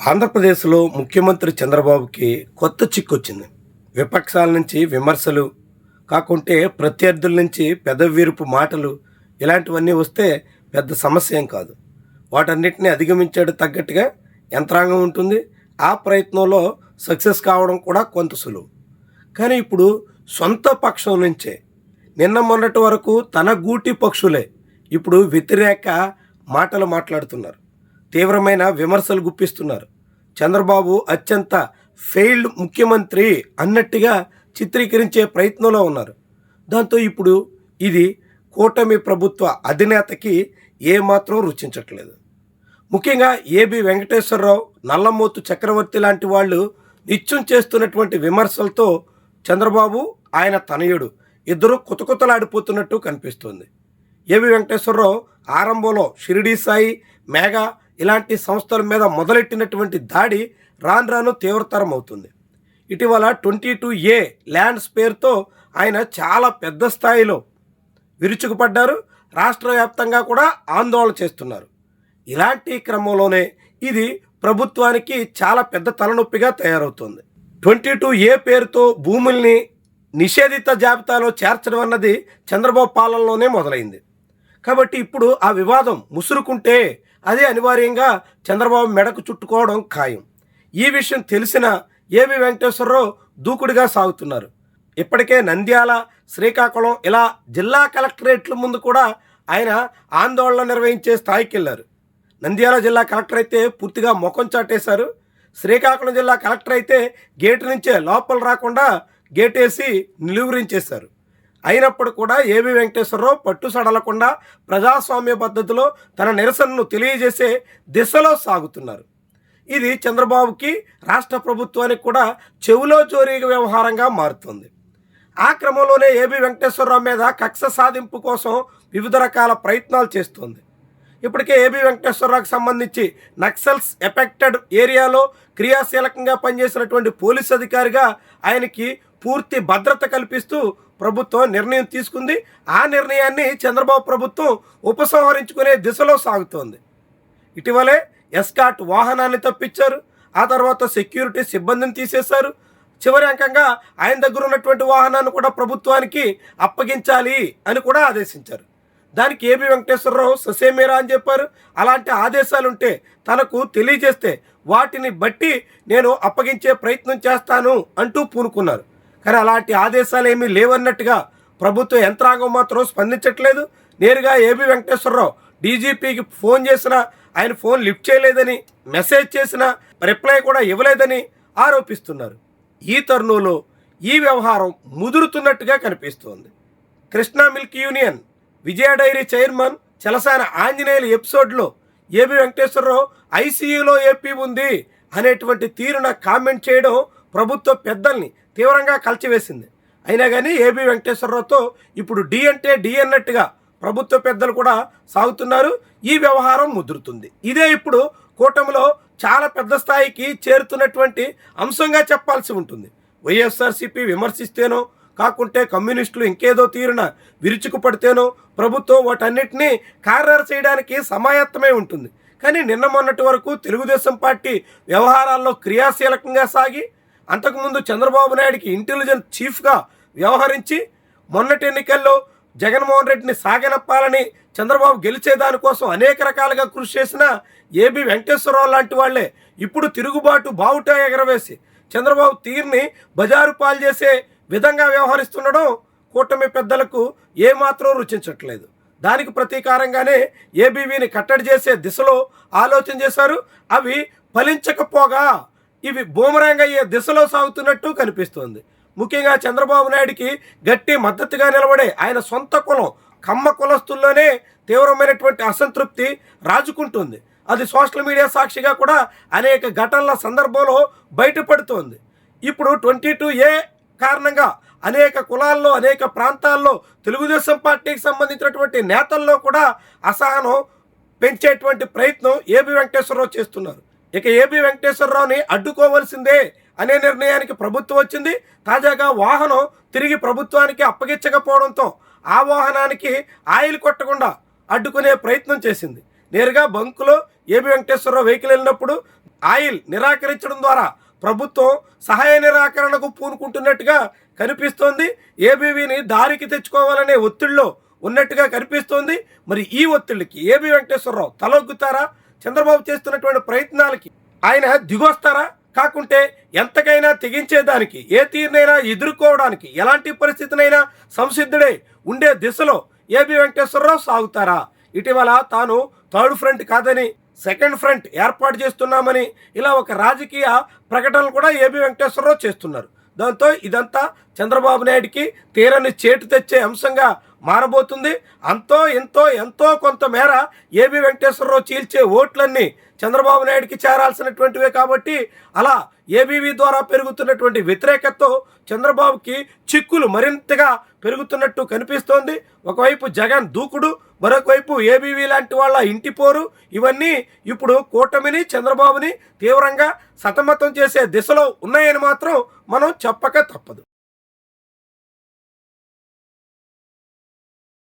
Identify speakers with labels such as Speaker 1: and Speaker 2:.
Speaker 1: ఆంధ్రప్రదేశ్లో ముఖ్యమంత్రి చంద్రబాబుకి కొత్త చిక్కొచ్చింది. విపక్షాల నుంచి విమర్శలు కాకుంటే ప్రత్యర్థుల నుంచి పెదవిరుపు మాటలు ఇలాంటివన్నీ వస్తే పెద్ద సమస్య ఏం కాదు. వాటన్నిటిని అధిగమించేట తగ్గట్టుగా యంత్రాంగం ఉంటుంది. ఆ ప్రయత్నంలో సక్సెస్ కావడం కూడా కొంత సులువు. కానీ ఇప్పుడు సొంత పక్షం నుంచే నిన్న మొన్నటి వరకు తన గూటి పక్షులే ఇప్పుడు వ్యతిరేక మాటలు మాట్లాడుతున్నారు. తీవ్రమైన విమర్శలు గుప్పిస్తున్నారు. చంద్రబాబు అత్యంత ఫెయిల్డ్ ముఖ్యమంత్రి అన్నట్టుగా చిత్రీకరించే ప్రయత్నంలో ఉన్నారు. దాంతో ఇప్పుడు ఇది కూటమి ప్రభుత్వ అధినేతకి ఏమాత్రం రుచించట్లేదు. ముఖ్యంగా ఏబి వెంకటేశ్వరరావు, నల్లమోతు చక్రవర్తి లాంటి వాళ్ళు నిత్యం చేస్తున్నటువంటి విమర్శలతో చంద్రబాబు, ఆయన తనయుడు ఇద్దరు కుతకుతలాడిపోతున్నట్టు కనిపిస్తుంది. ఏబి వెంకటేశ్వరరావు ఆరంభంలో షిరిడీ సాయి, మేఘా ఇలాంటి సంస్థల మీద మొదలెట్టినటువంటి దాడి రాను రాను తీవ్రతరం అవుతుంది. ఇటీవల 22A ల్యాండ్స్ పేరుతో ఆయన చాలా పెద్ద స్థాయిలో విరుచుకుపడ్డారు. రాష్ట్ర వ్యాప్తంగా కూడా ఆందోళన చేస్తున్నారు. ఇలాంటి క్రమంలోనే ఇది ప్రభుత్వానికి చాలా పెద్ద తలనొప్పిగా తయారవుతుంది. 22A పేరుతో భూముల్ని నిషేధిత జాబితాలో చేర్చడం అన్నది చంద్రబాబు పాలనలోనే మొదలైంది. కాబట్టి ఇప్పుడు ఆ వివాదం ముసురుకుంటే అదే అనివార్యంగా చంద్రబాబు మెడకు చుట్టుకోవడం ఖాయం. ఈ విషయం తెలిసిన ఏబి వెంకటేశ్వరరావు దూకుడుగా సాగుతున్నారు. ఇప్పటికే నంద్యాల, శ్రీకాకుళం ఇలా జిల్లా కలెక్టరేట్ల ముందు కూడా ఆయన ఆందోళన నిర్వహించే స్థాయికి వెళ్ళారు. నంద్యాల జిల్లా కలెక్టర్ అయితే పూర్తిగా ముఖం చాటేశారు. శ్రీకాకుళం జిల్లా కలెక్టర్ అయితే గేటు నుంచే లోపల రాకుండా గేటేసి నిలువరించేశారు. అయినప్పుడు కూడా ఏబి వెంకటేశ్వరరావు పట్టు సడలకుండా ప్రజాస్వామ్య పద్ధతిలో తన నిరసనను తెలియజేసే దిశలో సాగుతున్నారు. ఇది చంద్రబాబుకి, రాష్ట్ర ప్రభుత్వానికి కూడా చెవులో చోరీ వ్యవహారంగా మారుతుంది. ఆ క్రమంలోనే ఏబి వెంకటేశ్వరరావు మీద కక్ష సాధింపు కోసం వివిధ రకాల ప్రయత్నాలు చేస్తోంది. ఇప్పటికే ఏబి వెంకటేశ్వరరావుకి సంబంధించి నక్సల్స్ ఎఫెక్టెడ్ ఏరియాలో క్రియాశీలకంగా పనిచేసినటువంటి పోలీస్ అధికారిగా ఆయనకి పూర్తి భద్రత కల్పిస్తూ ప్రభుత్వం నిర్ణయం తీసుకుంది. ఆ నిర్ణయాన్ని చంద్రబాబు ప్రభుత్వం ఉపసంహరించుకునే దిశలో సాగుతోంది. ఇటీవలే ఎస్కాట్ వాహనాన్ని తప్పించారు. ఆ తర్వాత సెక్యూరిటీ సిబ్బందిని తీసేశారు. చివరి అంకంగా ఆయన దగ్గర ఉన్నటువంటి వాహనాన్ని కూడా ప్రభుత్వానికి అప్పగించాలి అని కూడా ఆదేశించారు. దానికి ఏబి వెంకటేశ్వరరావు ససేమేరా అని చెప్పారు. అలాంటి ఆదేశాలు ఉంటే తనకు తెలియజేస్తే వాటిని బట్టి నేను అప్పగించే ప్రయత్నం చేస్తాను అంటూ పూనుకున్నారు. కానీ అలాంటి ఆదేశాలు ఏమీ లేవన్నట్టుగా ప్రభుత్వ యంత్రాంగం మాత్రం స్పందించట్లేదు. నేరుగా ఏబి వెంకటేశ్వరరావు డీజీపీకి ఫోన్ చేసినా ఆయన ఫోన్ లిఫ్ట్ చేయలేదని, మెసేజ్ చేసినా రిప్లై కూడా ఇవ్వలేదని ఆరోపిస్తున్నారు. ఈ తరుణంలో ఈ వ్యవహారం ముదురుతున్నట్టుగా కనిపిస్తోంది. కృష్ణా మిల్క్ యూనియన్, విజయ డైరీ చైర్మన్ చలసాన ఆంజనేయులు ఎపిసోడ్లో ఏబి వెంకటేశ్వరరావు ఐసీయూలో ఏపీ ఉంది అనేటువంటి తీరున కామెంట్ చేయడం ప్రభుత్వ పెద్దల్ని తీవ్రంగా కలిచివేసింది. అయినా కానీ ఏబి వెంకటేశ్వరరావుతో ఇప్పుడు డి అంటే డి అన్నట్టుగా ప్రభుత్వ పెద్దలు కూడా సాగుతున్నారు. ఈ వ్యవహారం ముదురుతుంది. ఇదే ఇప్పుడు కూటమిలో చాలా పెద్ద స్థాయికి చేరుతున్నటువంటి అంశంగా చెప్పాల్సి ఉంటుంది. వైఎస్ఆర్సీపీ విమర్శిస్తేనో కాకుంటే కమ్యూనిస్టులు ఇంకేదో తీరున విరుచుకుపడితేనో ప్రభుత్వం వాటన్నిటినీ ఖారరు చేయడానికి సమాయత్తమై ఉంటుంది. కానీ నిన్న మొన్నటి వరకు తెలుగుదేశం పార్టీ వ్యవహారాల్లో క్రియాశీలకంగా సాగి అంతకుముందు చంద్రబాబు నాయుడికి ఇంటెలిజెన్స్ చీఫ్గా వ్యవహరించి మొన్నటి ఎన్నికల్లో జగన్మోహన్ రెడ్డిని సాగనప్పాలని చంద్రబాబు గెలిచేదానికోసం అనేక రకాలుగా కృషి చేసిన ఏబి వెంకటేశ్వరరావు లాంటి వాళ్లే ఇప్పుడు తిరుగుబాటు బావుట ఎగరవేసి చంద్రబాబు తీరుని బజారు పాలు చేసే విధంగా వ్యవహరిస్తుండడం కూటమి పెద్దలకు ఏమాత్రం రుచించట్లేదు. దానికి ప్రతీకారంగానే ఏబీవీని కట్టడి చేసే దిశలో ఆలోచన చేశారు. అవి ఫలించకపోగా ఇవి బూమరాంగ్ అయ్యే దిశలో సాగుతున్నట్టు కనిపిస్తోంది. ముఖ్యంగా చంద్రబాబు నాయుడికి గట్టి మద్దతుగా నిలబడే ఆయన సొంత కులం కమ్మ కులస్తుల్లోనే తీవ్రమైనటువంటి అసంతృప్తి రాజుకుంటుంది. అది సోషల్ మీడియా సాక్షిగా కూడా అనేక ఘటనల సందర్భంలో బయటపడుతోంది. ఇప్పుడు 22A కారణంగా అనేక కులాల్లో, అనేక ప్రాంతాల్లో తెలుగుదేశం పార్టీకి సంబంధించినటువంటి నేతల్లో కూడా అసహనం పెంచేటువంటి ప్రయత్నం ఏబి వెంకటేశ్వరరావు చేస్తున్నారు. ఇక ఏబి వెంకటేశ్వరరావుని అడ్డుకోవాల్సిందే అనే నిర్ణయానికి ప్రభుత్వం వచ్చింది. తాజాగా వాహనం తిరిగి ప్రభుత్వానికి అప్పగించకపోవడంతో ఆ వాహనానికి ఆయిల్ కొట్టకుండా అడ్డుకునే ప్రయత్నం చేసింది. నేరుగా బంకులో ఏబి వెంకటేశ్వరరావు వెహికల్ వెళ్ళినప్పుడు ఆయిల్ నిరాకరించడం ద్వారా ప్రభుత్వం సహాయ నిరాకరణకు పూనుకుంటున్నట్టుగా కనిపిస్తోంది. ఏబీవీని దారికి తెచ్చుకోవాలనే ఒత్తిడిలో ఉన్నట్టుగా కనిపిస్తోంది. మరి ఈ ఒత్తిడికి ఏబీ వెంకటేశ్వరరావు తలొగ్గుతారా? చంద్రబాబు చేస్తున్నటువంటి ప్రయత్నాలకి ఆయన దిగొస్తారా? కాకుంటే ఎంతకైనా తెగించేదానికి, ఏ తీరునైనా ఎదుర్కోవడానికి, ఎలాంటి పరిస్థితినైనా సంసిద్ధుడై ఉండే దిశలో ఏబీ వెంకటేశ్వరరావు సాగుతారా? ఇటీవల తాను థర్డ్ ఫ్రంట్ కాదని సెకండ్ ఫ్రంట్ ఏర్పాటు చేస్తున్నామని ఇలా ఒక రాజకీయ ప్రకటనలు కూడా ఏబీ వెంకటేశ్వరరావు చేస్తున్నారు. దాంతో ఇదంతా చంద్రబాబు నాయుడికి తీరని చేటు తెచ్చే అంశంగా మారబోతుంది. అంతో ఎంతో కొంత మేర ఏబీ వెంకటేశ్వరరావు చీల్చే ఓట్లన్నీ చంద్రబాబు నాయుడికి చేరాల్సినటువంటివే కాబట్టి అలా ఏబీవీ ద్వారా పెరుగుతున్నటువంటి వ్యతిరేకతతో చంద్రబాబుకి చిక్కులు మరింతగా పెరుగుతున్నట్టు కనిపిస్తోంది. ఒకవైపు జగన్ దూకుడు, మరొక వైపు ఏబీవీ లాంటి వాళ్ళ ఇంటి పోరు, ఇవన్నీ ఇప్పుడు కూటమిని చంద్రబాబుని తీవ్రంగా సతమతం చేసే దిశలో ఉన్నాయని మాత్రం మనం చెప్పక తప్పదు.